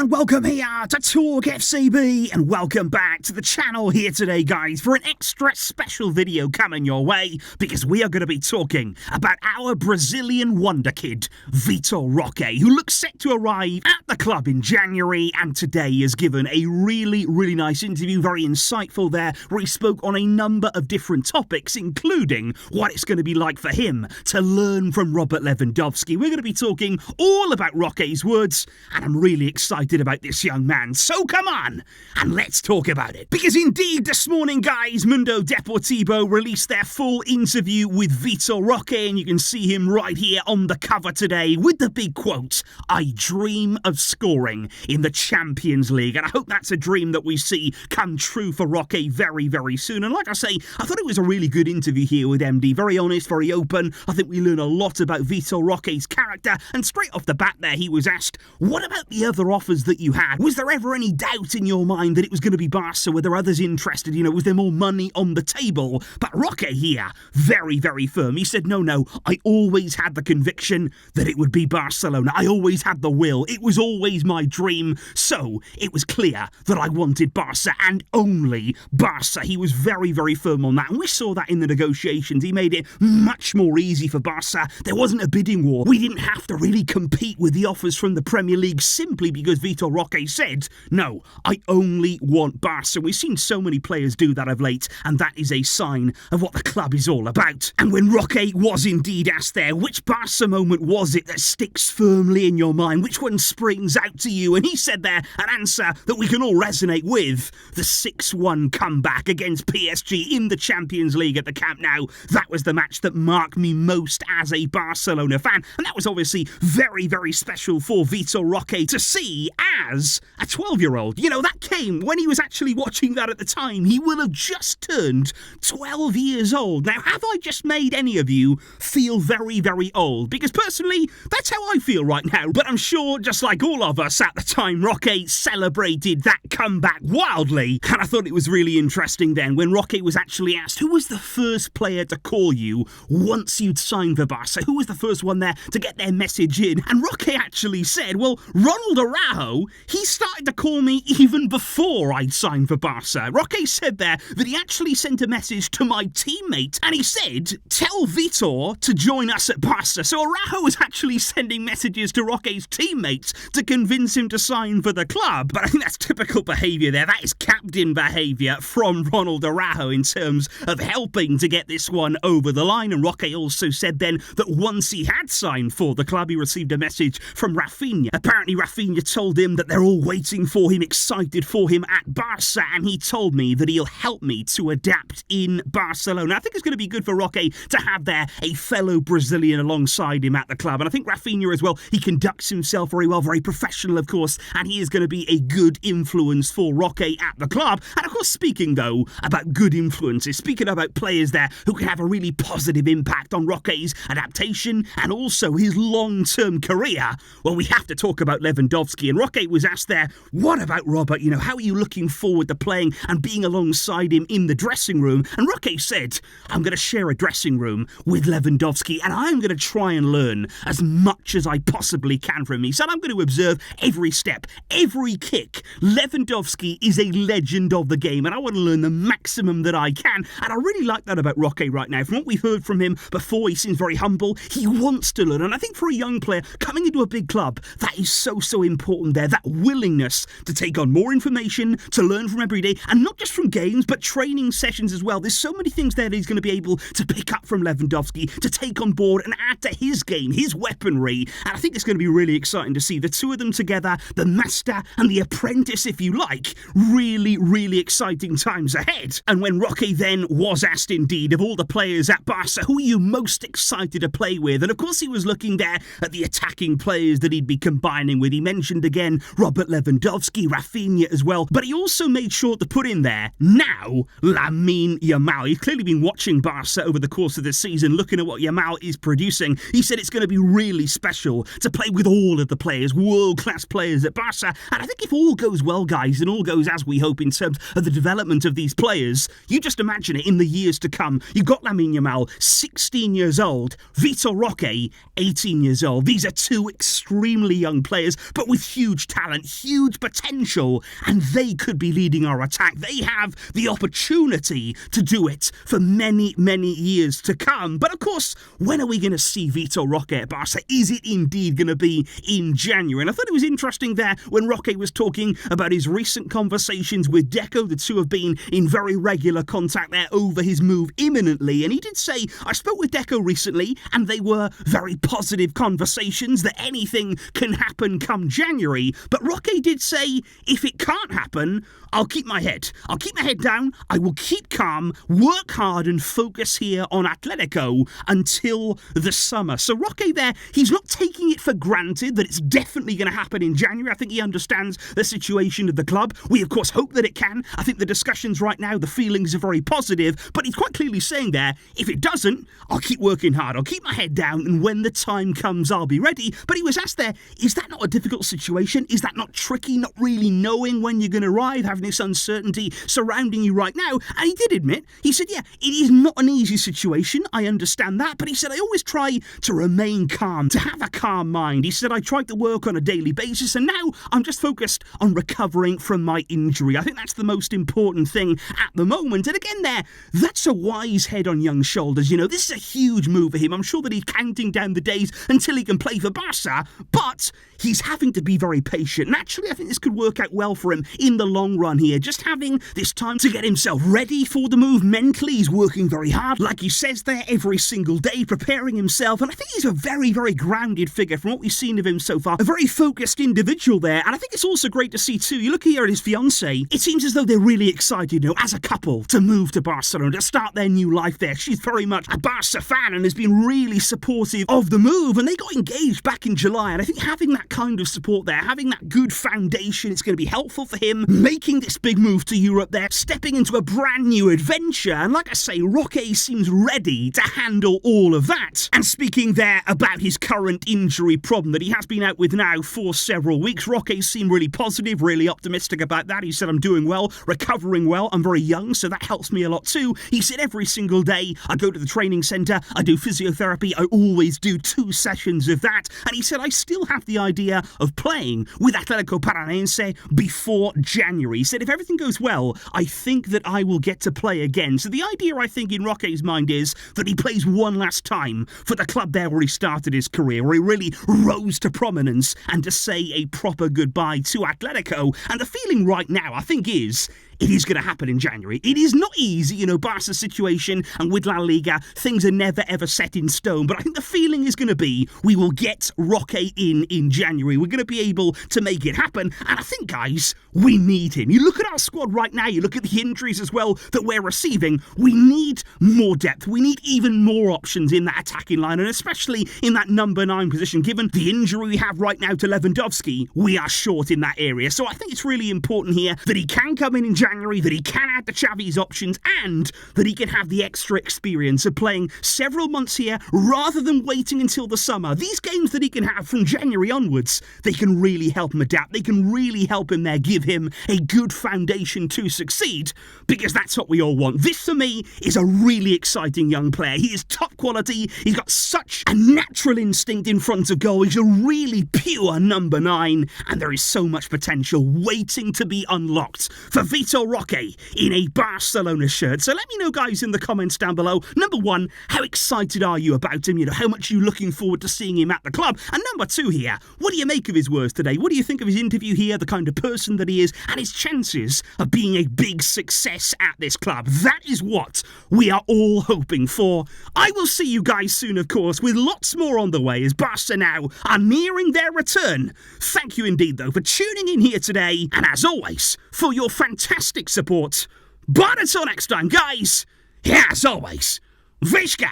and welcome here to TalkFCB, and welcome back to the channel here today, guys, for an extra special video coming your way, because we are going to be talking about our Brazilian wonder kid, Vitor Roque, who looks set to arrive at the club in January, and today has given a really nice interview, very insightful there, where he spoke on a number of different topics, including what it's going to be like for him to learn from Robert Lewandowski. We're going to be talking all about Roque's words, and I'm really excited about this young man. So come on, and let's talk about it. Because indeed, this morning, guys, Mundo Deportivo released their full interview with Vitor Roque, and you can see him right here on the cover today with the big quote, "I dream of scoring in the Champions League." And I hope that's a dream that we see come true for Roque very soon. And like I say, I thought it was a really good interview here with MD. Very honest, very open. I think we learn a lot about Vitor Roque's character. And straight off the bat there, he was asked, what about the other offers that you had? Was there ever any doubt in your mind that it was going to be Barca? Were there others interested? Was there more money on the table? But Roque here, very firm. He said, no, I always had the conviction that it would be Barcelona. I always had the will. It was always my dream. So it was clear that I wanted Barca and only Barca. He was very firm on that. And we saw that in the negotiations. He made it much more easy for Barca. There wasn't a bidding war. We didn't have to really compete with the offers from the Premier League simply because Vitor Roque said, no, I only want Barca. We've seen so many players do that of late, and that is a sign of what the club is all about. And when Roque was indeed asked there, which Barca moment was it that sticks firmly in your mind? Which one springs out to you? And he said there an answer that we can all resonate with. The 6-1 comeback against PSG in the Champions League at the Camp Nou. That was the match that marked me most as a Barcelona fan. And that was obviously very special for Vitor Roque to see as a 12-year-old. That came when he was actually watching that at the time. He will have just turned 12 years old. Now, have I just made any of you feel very old? Because personally, that's how I feel right now. But I'm sure, just like all of us at the time, Roque celebrated that comeback wildly. And I thought it was really interesting then when Roque was actually asked, who was the first player to call you once you'd signed for Barca? Who was the first one there to get their message in? And Roque actually said, well, Ronald Araujo, he started to call me even before I'd signed for Barca. Roque said there that he actually sent a message to my teammate, and he said, tell Vitor to join us at Barca. So Araujo was actually sending messages to Roque's teammates to convince him to sign for the club. But I think that's typical behaviour there. That is captain behaviour from Ronald Araujo in terms of helping to get this one over the line. And Roque also said then that once he had signed for the club, he received a message from Raphinha. Apparently Raphinha told him that they're all waiting for him, excited for him at Barca, and he told me that he'll help me to adapt in Barcelona. I think it's going to be good for Roque to have there a fellow Brazilian alongside him at the club. And I think Raphinha as well, he conducts himself very well, very professional, of course, and he is going to be a good influence for Roque at the club. And of course, speaking though about good influences, speaking about players there who can have a really positive impact on Roque's adaptation and also his long-term career, well, we have to talk about Lewandowski. And Roque was asked there, what about Robert? How are you looking forward to playing and being alongside him in the dressing room? And Roque said, I'm going to share a dressing room with Lewandowski, and I'm going to try and learn as much as I possibly can from him. He said, I'm going to observe every step, every kick. Lewandowski is a legend of the game, and I want to learn the maximum that I can. And I really like that about Roque right now. From what we've heard from him before, he seems very humble. He wants to learn, and I think for a young player coming into a big club, that is so important there, that willingness to take on more information, to learn from every day, and not just from games, but training sessions as well. There's so many things there that he's going to be able to pick up from Lewandowski, to take on board and add to his game, his weaponry. And I think it's going to be really exciting to see the two of them together, the master and the apprentice, if you like. Really exciting times ahead. And when Roque then was asked indeed of all the players at Barca, who are you most excited to play with? And of course he was looking there at the attacking players that he'd be combining with. He mentioned again Robert Lewandowski, Raphinha as well, but he also made sure to put in there now Lamine Yamal. He's clearly been watching Barca over the course of this season, looking at what Yamal is producing. He said it's going to be really special to play with all of the players, world-class players at Barca. And I think if all goes well, guys, and all goes as we hope in terms of the development of these players, you just imagine it in the years to come. You've got Lamine Yamal, 16 years old, Vitor Roque, 18 years old. These are two extremely young players, but with huge huge talent, huge potential, and they could be leading our attack. They have the opportunity to do it for many, many years to come. But of course, when are we going to see Vitor Roque at Barca? Is it indeed going to be in January? And I thought it was interesting there when Roque was talking about his recent conversations with Deco. The two have been in very regular contact there over his move imminently. And he did say, I spoke with Deco recently, and they were very positive conversations that anything can happen come January. But Roque did say, if it can't happen, I'll keep my head. I'll keep my head down. I will keep calm, work hard and focus here on Atletico until the summer. So Roque there, he's not taking it for granted that it's definitely going to happen in January. I think he understands the situation of the club. We, of course, hope that it can. I think the discussions right now, the feelings are very positive. But he's quite clearly saying there, if it doesn't, I'll keep working hard. I'll keep my head down. And when the time comes, I'll be ready. But he was asked there, is that not a difficult situation? Is that not tricky? Not really knowing when you're going to arrive, having this uncertainty surrounding you right now? And he did admit, he said, yeah, it is not an easy situation. I understand that. But he said, I always try to remain calm, to have a calm mind. He said, I tried to work on a daily basis and now I'm just focused on recovering from my injury. I think that's the most important thing at the moment. And again there, that's a wise head on young shoulders. You know, this is a huge move for him. I'm sure that he's counting down the days until he can play for Barca, but he's having to be very patient. Naturally, I think this could work out well for him in the long run here. Just having this time to get himself ready for the move mentally. He's working very hard, like he says there, every single day, preparing himself. And I think he's a very, very grounded figure from what we've seen of him so far. A very focused individual there. And I think it's also great to see too, you look here at his fiancée, it seems as though they're really excited, you know, as a couple to move to Barcelona, to start their new life there. She's very much a Barca fan and has been really supportive of the move. And they got engaged back in July. And I think having that kind of support there, having that good foundation, it's going to be helpful for him, making this big move to Europe there, stepping into a brand new adventure. And like I say, Roque seems ready to handle all of that. And speaking there about his current injury problem that he has been out with now for several weeks, Roque seemed really positive, really optimistic about that. He said, I'm doing well, recovering well, I'm very young, so that helps me a lot too. He said, every single day I go to the training centre, I do physiotherapy, I always do 2 sessions of that. And he said, I still have the idea of playing with Athletico Paranaense before January. He said, if everything goes well, I think that I will get to play again. So the idea, I think, in Roque's mind is that he plays one last time for the club there where he started his career, where he really rose to prominence, and to say a proper goodbye to Atletico. And the feeling right now, I think, is it is going to happen in January. It is not easy, you know, Barca's situation, and with La Liga, things are never ever set in stone. But I think the feeling is going to be we will get Roque in January. We're going to be able to make it happen. And I think, guys, we need him. You look at our squad right now, you look at the injuries as well that we're receiving. We need more depth. We need even more options in that attacking line, and especially in that number 9 position. Given the injury we have right now to Lewandowski, we are short in that area. So I think it's really important here that he can come in January, that he can add to Xavi's options, and that he can have the extra experience of playing several months here rather than waiting until the summer. These games that he can have from January onwards, they can really help him adapt. They can really help him there, give him a good foundation to succeed, because that's what we all want. This, for me, is a really exciting young player. He is top quality. He's got such a natural instinct in front of goal. He's a really pure number 9, and there is so much potential waiting to be unlocked for Vitor Roque in a Barcelona shirt. So let me know, guys, in the comments down below. Number 1, how excited are you about him? You know, how much are you looking forward to seeing him at the club? And number 2 here, what do you make of his words today? What do you think of his interview here, the kind of person that he is, and his chances of being a big success at this club? That is what we are all hoping for. I will see you guys soon, of course, with lots more on the way as Barca now are nearing their return. Thank you indeed, though, for tuning in here today, and as always, for your fantastic support. But until next time, guys, as always, Visca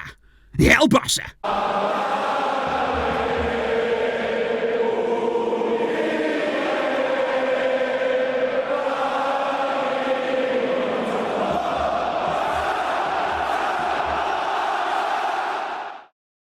El Barça.